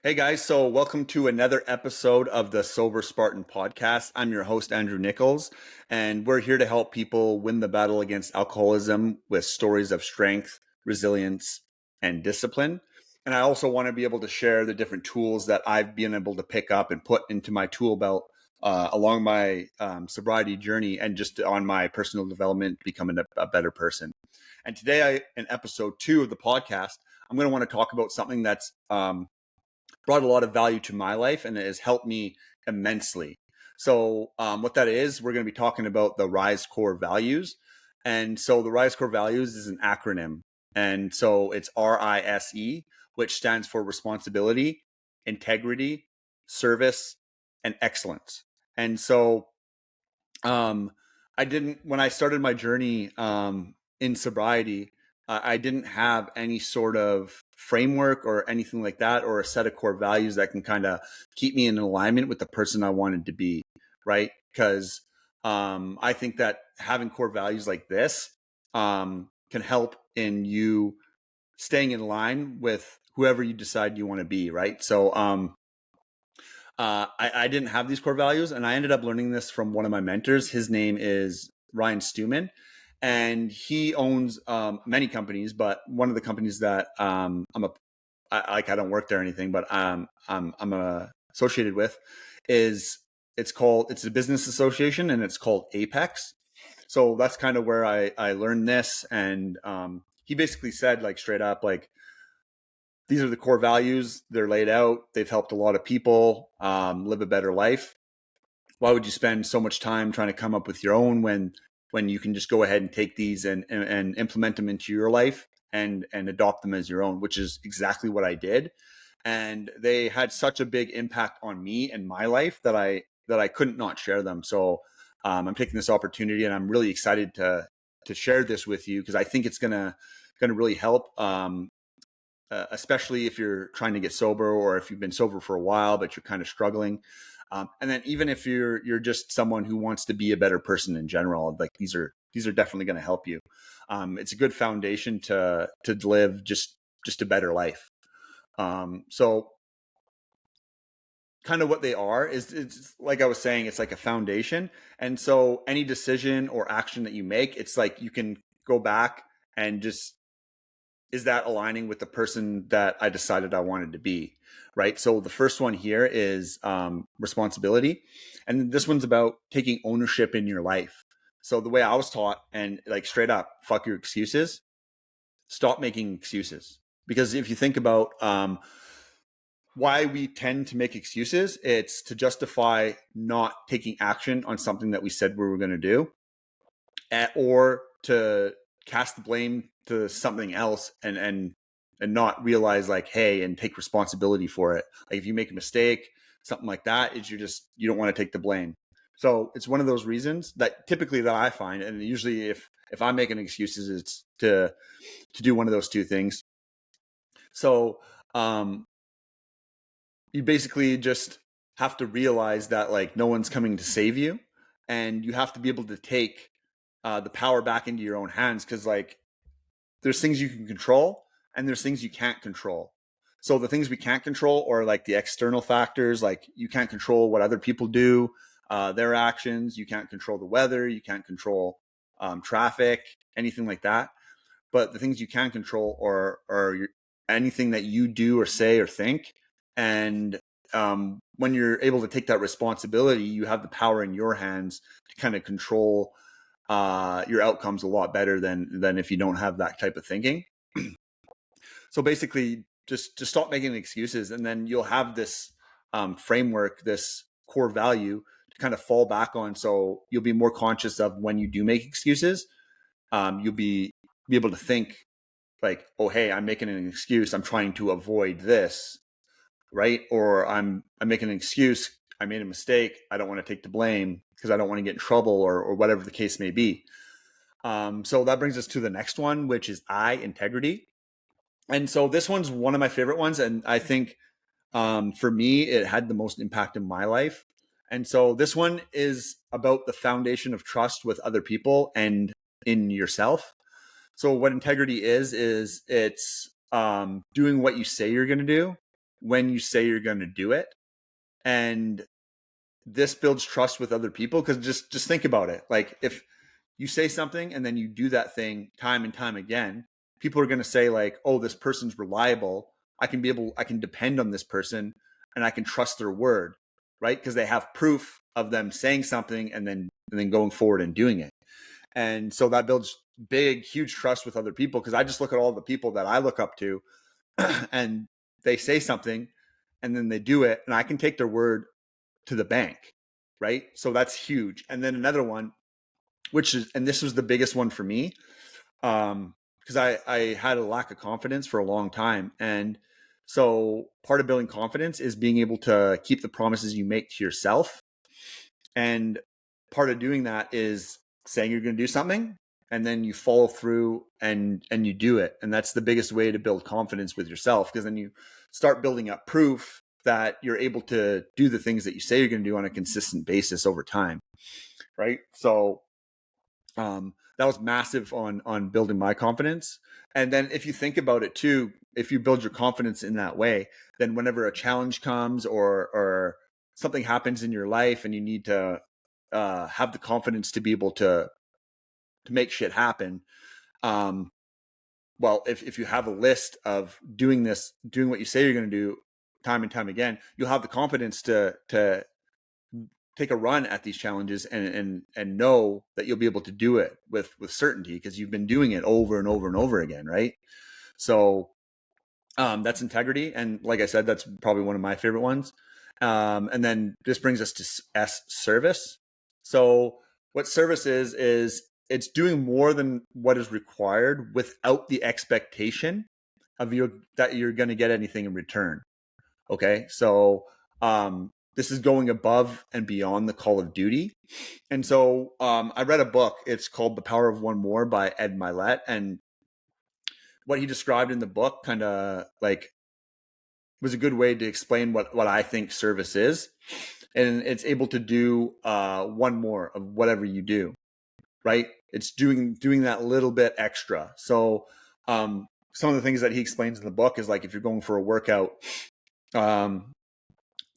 Hey guys, so welcome to another episode of the Sober Spartan Podcast. I'm your host, Andrew Nichols, and we're here to help people win the battle against alcoholism with stories of strength, resilience, and discipline. And I also want to be able to share the different tools that I've been able to pick up and put into my tool belt along my sobriety journey and just on my personal development, becoming a better person. And today, in episode 2 of the podcast, I'm going to want to talk about something that's brought a lot of value to my life and it has helped me immensely. So what that is, we're going to be talking about the R.I.S.E Core values. And so the R.I.S.E Core values is an acronym. And so it's R.I.S.E, which stands for responsibility, integrity, service, and excellence. And so when I started my journey in sobriety, I didn't have any sort of framework or anything like that, or a set of core values that can kind of keep me in alignment with the person I wanted to be, right? Because I think that having core values like this can help in you staying in line with whoever you decide you want to be, right? So I didn't have these core values, and I ended up learning this from one of my mentors. His name is Ryan Stewman, and he owns many companies. But one of the companies that I don't work there or anything, but I'm associated with is it's a business association, and it's called Apex. So that's kind of where I learned this, and he basically said, like, straight up, like, these are the core values. They're laid out. They've helped a lot of people live a better life. Why would you spend so much time trying to come up with your own when you can just go ahead and take these and implement them into your life and adopt them as your own, which is exactly what I did. And they had such a big impact on me and my life that I couldn't not share them. So I'm taking this opportunity, and I'm really excited to share this with you because I think it's gonna really help. Especially if you're trying to get sober, or if you've been sober for a while but you're kind of struggling, and then even if you're just someone who wants to be a better person in general, like, these are definitely going to help you. It's a good foundation to live just a better life. So kind of what they are is, it's like I was saying, it's like a foundation. And so any decision or action that you make, it's like you can go back and just, is that aligning with the person that I decided I wanted to be, right? So the first one here is responsibility. And this one's about taking ownership in your life. So the way I was taught, and like, straight up, fuck your excuses. Stop making excuses. Because if you think about why we tend to make excuses, it's to justify not taking action on something that we said we were going to do, or to cast the blame to something else and not realize, like, hey, and take responsibility for it. Like, if you make a mistake, something like that, is you don't want to take the blame. So it's one of those reasons that typically that I find, and usually if I'm making excuses, it's to do one of those two things. So you basically just have to realize that, like, no one's coming to save you, and you have to be able to take the power back into your own hands, because, like, there's things you can control and there's things you can't control. So the things we can't control are like the external factors. Like, you can't control what other people do, their actions. You can't control the weather. You can't control traffic, anything like that. But the things you can control are anything that you do or say or think. And when you're able to take that responsibility, you have the power in your hands to kind of control your outcomes a lot better than if you don't have that type of thinking. So basically, just stop making excuses, and then you'll have this framework, this core value to kind of fall back on. So you'll be more conscious of when you do make excuses. You'll be able to think, like, oh, hey, I'm making an excuse. I'm trying to avoid this, right? Or I'm making an excuse. I made a mistake. I don't want to take the blame because I don't want to get in trouble, or whatever the case may be. So that brings us to the next one, which is integrity. And so this one's one of my favorite ones. And I think for me, it had the most impact in my life. And so this one is about the foundation of trust with other people and in yourself. So what integrity is it's doing what you say you're going to do when you say you're going to do it. And this builds trust with other people, because just think about it. Like, if you say something and then you do that thing time and time again, people are going to say like, oh, this person's reliable. I can depend on this person, and I can trust their word, right? Because they have proof of them saying something and then going forward and doing it. And so that builds huge trust with other people, because I just look at all the people that I look up to and they say something and then they do it, and I can take their word to the bank, right? So that's huge. And then another one, and this was the biggest one for me, because I had a lack of confidence for a long time. And so part of building confidence is being able to keep the promises you make to yourself. And part of doing that is saying you're going to do something, and then you follow through and you do it. And that's the biggest way to build confidence with yourself, because then you start building up proof that you're able to do the things that you say you're going to do on a consistent basis over time, right? So that was massive on building my confidence. And then if you think about it too, if you build your confidence in that way, then whenever a challenge comes or something happens in your life and you need to have the confidence to be able to make shit happen, well, if you have a list of doing what you say you're going to do time and time again, you'll have the confidence to take a run at these challenges and know that you'll be able to do it with certainty, because you've been doing it over and over and over again, right? So that's integrity. And like I said, that's probably one of my favorite ones. And then this brings us to S, service. So what service is it's doing more than what is required without the expectation of that you're going to get anything in return. Okay. So this is going above and beyond the call of duty. And so I read a book. It's called The Power of One More by Ed Milet. And what he described in the book kind of like was a good way to explain what I think service is. And it's able to do one more of whatever you do, right? It's doing that little bit extra. So some of the things that he explains in the book is like, if you're going for a workout, the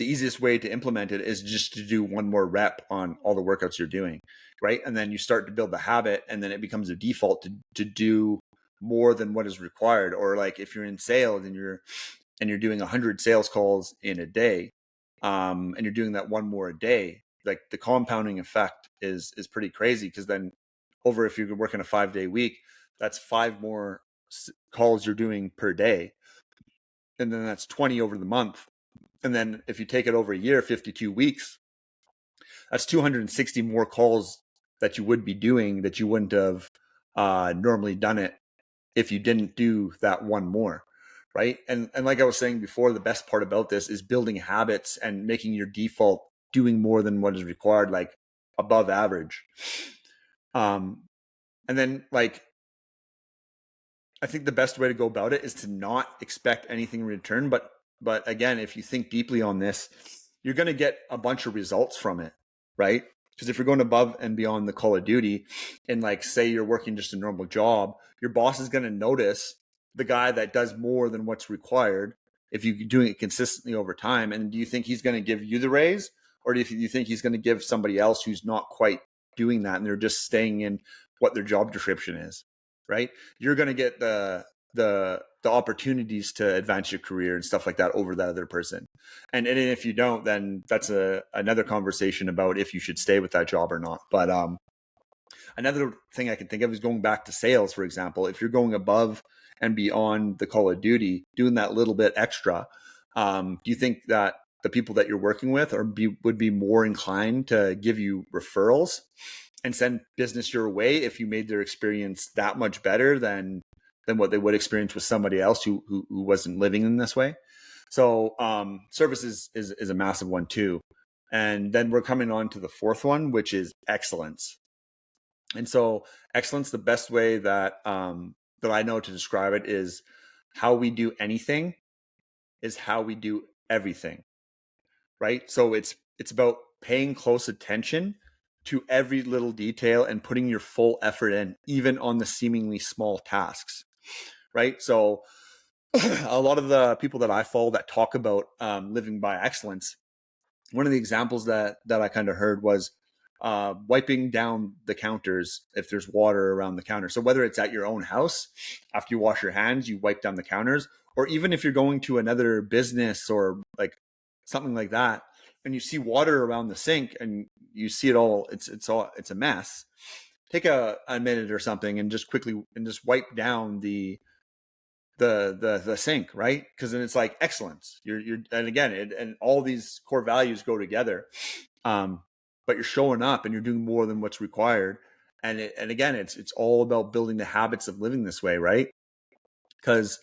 easiest way to implement it is just to do one more rep on all the workouts you're doing, right? And then you start to build the habit, and then it becomes a default to do more than what is required. Or like if you're in sales and you're doing 100 sales calls in a day, and you're doing that one more a day, like the compounding effect is pretty crazy, because then if you're working a 5-day week, that's 5 more calls you're doing per day. And then that's 20 over the month. And then if you take it over a year, 52 weeks, that's 260 more calls that you would be doing that you wouldn't have normally done it if you didn't do that one more, right? And like I was saying before, the best part about this is building habits and making your default doing more than what is required, like above average. And then like, I think the best way to go about it is to not expect anything in return. But again, if you think deeply on this, you're going to get a bunch of results from it, right? Because if you're going above and beyond the call of duty, and like say you're working just a normal job, your boss is going to notice the guy that does more than what's required if you're doing it consistently over time. And do you think he's going to give you the raise, or do you think he's going to give somebody else who's not quite doing that and they're just staying in what their job description is, right? You're going to get the opportunities to advance your career and stuff like that over that other person. And if you don't, then that's another conversation about if you should stay with that job or not. But another thing I can think of is going back to sales, for example. If you're going above and beyond the call of duty, doing that little bit extra, do you think that the people that you're working with would be more inclined to give you referrals and send business your way if you made their experience that much better than what they would experience with somebody else who wasn't living in this way? So service is a massive one too. And then we're coming on to the fourth one, which is excellence. And so excellence, the best way that I know to describe it is how we do anything is how we do everything, right? So it's about paying close attention to every little detail and putting your full effort in, even on the seemingly small tasks, right? So a lot of the people that I follow that talk about living by excellence, one of the examples that I kind of heard was wiping down the counters if there's water around the counter. So whether it's at your own house, after you wash your hands, you wipe down the counters, or even if you're going to another business or like something like that, and you see water around the sink and you see it all, it's a mess. Take a minute or something and just quickly and just wipe down the sink, right? Because then it's like excellence. You're and again, and all these core values go together. But you're showing up and you're doing more than what's required. And again, it's all about building the habits of living this way, right? Because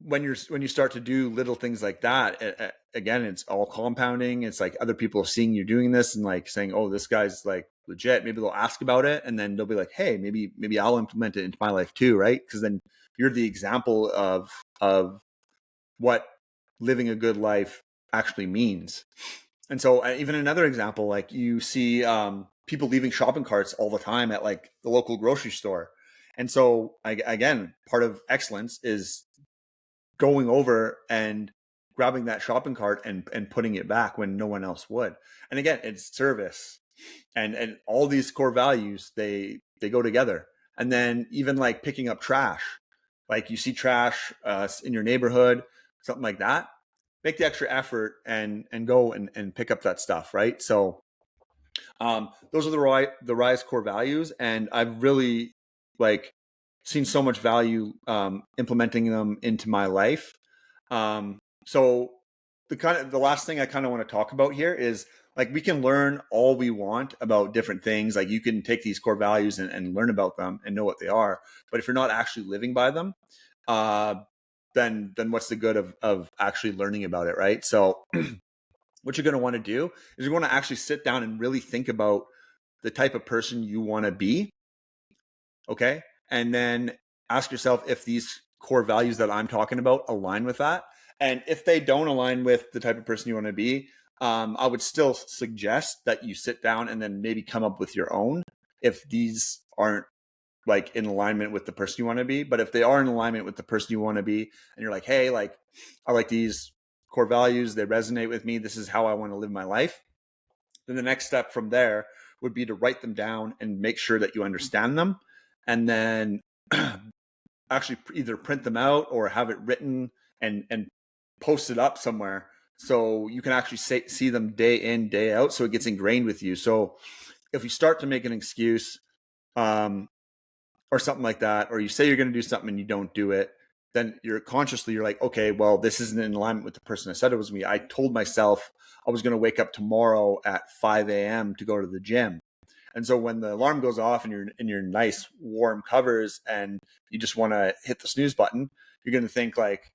when you start to do little things like that, again, it's all compounding. It's like other people are seeing you doing this and like saying, "Oh, this guy's like legit." Maybe they'll ask about it, and then they'll be like, "Hey, maybe I'll implement it into my life too," right? Because then you're the example of what living a good life actually means. And so, even another example, like you see people leaving shopping carts all the time at like the local grocery store. And so, again, part of excellence is going over and grabbing that shopping cart and putting it back when no one else would. And again, it's service and all these core values, they go together. And then even like picking up trash, like you see trash in your neighborhood, something like that, make the extra effort and go and pick up that stuff, right? So those are the R.I.S.E core values, and I've really like seen so much value implementing them into my life. So the last thing I kind of want to talk about here is like we can learn all we want about different things. Like you can take these core values and learn about them and know what they are, but if you're not actually living by them, uh, then what's the good of actually learning about it, right? So what you're going to want to do is you're going to actually sit down and really think about the type of person you want to be. Okay. And then ask yourself if these core values that I'm talking about align with that. And if they don't align with the type of person you want to be, I would still suggest that you sit down and then maybe come up with your own if these aren't like in alignment with the person you want to be. But if they are in alignment with the person you want to be, and you're like, hey, like I like these core values, they resonate with me, this is how I want to live my life, then the next step from there would be to write them down and make sure that you understand them, and then actually either print them out or have it written and post it up somewhere so you can actually see them day in, day out, so it gets ingrained with you. So if you start to make an excuse or something like that, or you say you're going to do something and you don't do it, then you're like, okay, well, this isn't in alignment with the person I said it was me. I told myself I was going to wake up tomorrow at 5 a.m. to go to the gym. And so when the alarm goes off and you're in your nice warm covers and you just want to hit the snooze button, you're going to think like,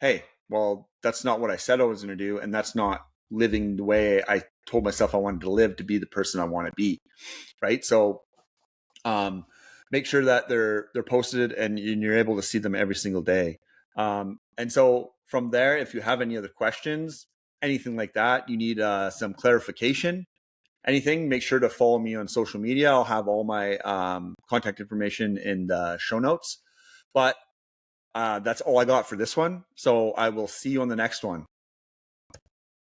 hey, well, that's not what I said I was going to do. And that's not living the way I told myself I wanted to live to be the person I want to be. Right. So make sure that they're posted and you're able to see them every single day. And so from there, if you have any other questions, anything like that, you need some clarification, anything, make sure to follow me on social media. I'll have all my contact information in the show notes. But that's all I got for this one. So I will see you on the next one.